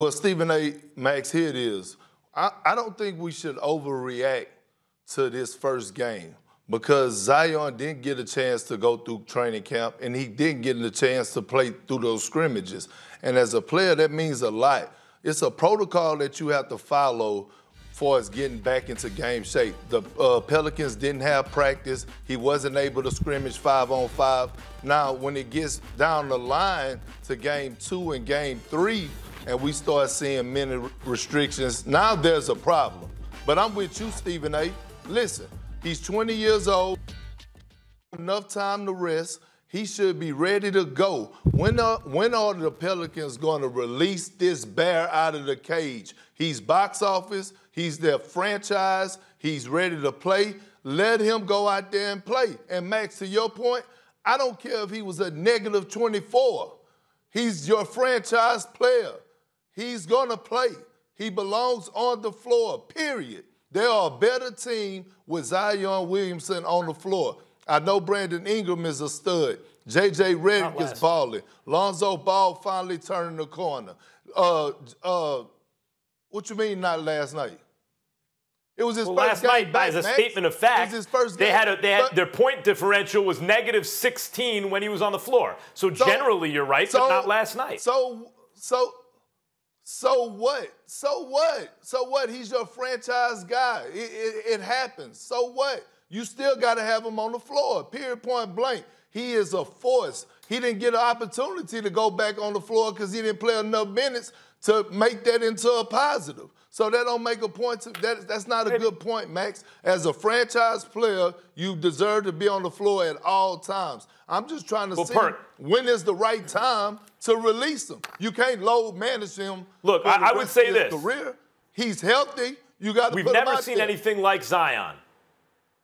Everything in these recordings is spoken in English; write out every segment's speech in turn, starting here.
Well, Stephen A. Max, here it is. I don't think we should overreact to this first game because Zion didn't get a chance to go through training camp and he didn't get a chance to play through those scrimmages. And as a player, that means a lot. It's a protocol that you have to follow for us getting back into game shape. The Pelicans didn't have practice. He wasn't able to scrimmage 5-on-5. Now, when it gets down the line to game 2 and game 3, and we start seeing many restrictions, now there's a problem. But I'm with you, Stephen A. Listen, he's 20 years old, enough time to rest. He should be ready to go. When are the Pelicans going to release this bear out of the cage? He's box office. He's their franchise. He's ready to play. Let him go out there and play. And, Max, to your point, I don't care if he was a negative 24. He's your franchise player. He's going to play. He belongs on the floor, period. They are a better team with Zion Williamson on the floor. I know Brandon Ingram is a stud. J.J. Redick is balling. Lonzo Ball finally turning the corner. What you mean not last night? It was his first game last night, as a statement of fact, it was his first game. Their point differential was negative 16 when he was on the floor. So generally, you're right, but not last night. So what? So what? He's your franchise guy. It happens. So what? You still got to have him on the floor, period, point blank. He is a force. He didn't get an opportunity to go back on the floor because he didn't play enough minutes to make that into a positive. So that don't make a point. That's not a good point, Max. As a franchise player, you deserve to be on the floor at all times. I'm just trying to see when is the right time to release him. You can't load manage him. Look, I would say this. Career. He's healthy. You got to put him out there. We've never seen anything like Zion.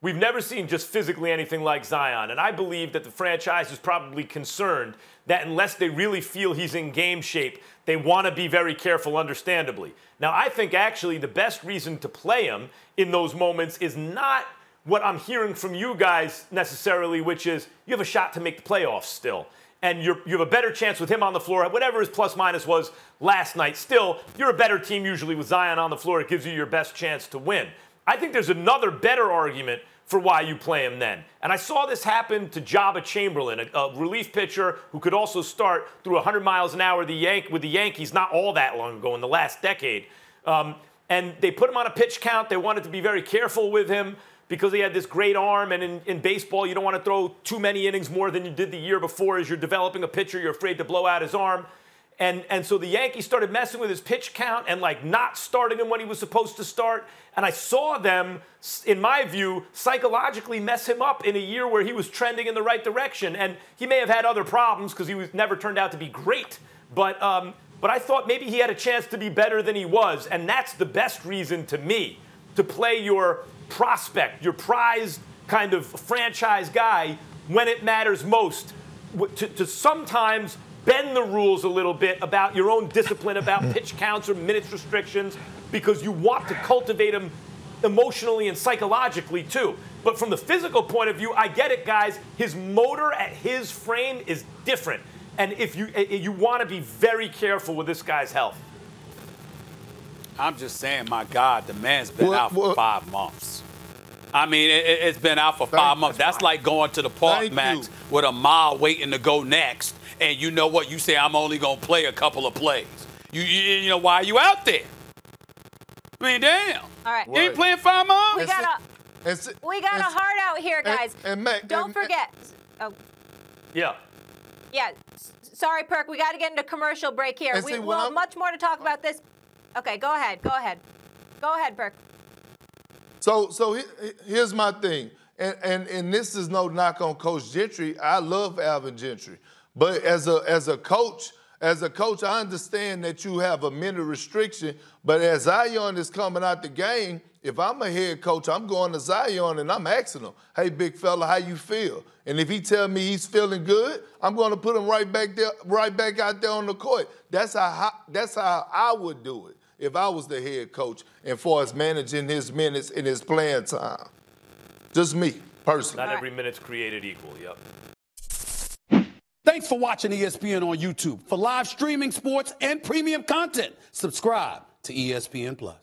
We've never seen just physically anything like Zion. And I believe that the franchise is probably concerned that unless they really feel he's in game shape, they want to be very careful, understandably. Now, I think actually the best reason to play him in those moments is not what I'm hearing from you guys necessarily, which is you have a shot to make the playoffs still. And you have a better chance with him on the floor, whatever his plus-minus was last night. Still, you're a better team usually with Zion on the floor. It gives you your best chance to win. I think there's another better argument for why you play him then. And I saw this happen to Jabba Chamberlain, a relief pitcher who could also start through 100 miles an hour with the Yankees not all that long ago in the last decade. And they put him on a pitch count. They wanted to be very careful with him because he had this great arm. And in baseball, you don't want to throw too many innings more than you did the year before. As you're developing a pitcher, you're afraid to blow out his arm. And so the Yankees started messing with his pitch count and, like, not starting him when he was supposed to start. And I saw them, in my view, psychologically mess him up in a year where he was trending in the right direction. And he may have had other problems because he never turned out to be great. But I thought maybe he had a chance to be better than he was. And that's the best reason to me to play your prospect, your prized kind of franchise guy when it matters most. To sometimes bend the rules a little bit about your own discipline, about pitch counts or minutes restrictions, because you want to cultivate them emotionally and psychologically too. But from the physical point of view, I get it, guys. His motor at his frame is different. And if you want to be very careful with this guy's health. I'm just saying, my God, the man's been out for 5 months. I mean, it's been out for 5 months. That's like going to the park, Max, with a mile waiting to go next. And you know what? You say, I'm only going to play a couple of plays. You know, why are you out there? I mean, damn. All right. You ain't playing 5 months? We got a heart out here, guys. Don't forget. Oh. Yeah. Yeah. Sorry, Perk. We got to get into commercial break here. We'll have much more to talk about this. Okay, go ahead. Go ahead. Go ahead, Perk. So here's my thing, and this is no knock on Coach Gentry. I love Alvin Gentry, but as a coach, I understand that you have a minute restriction. But as Zion is coming out the game, if I'm a head coach, I'm going to Zion and I'm asking him, "Hey, big fella, how you feel?" And if he tell me he's feeling good, I'm going to put him right back out there on the court. That's how I would do it if I was the head coach and far as managing his minutes in his playing time. Just me, personally. Not every minute's created equal, yep. Thanks for watching ESPN on YouTube. For live streaming sports and premium content, subscribe to ESPN+.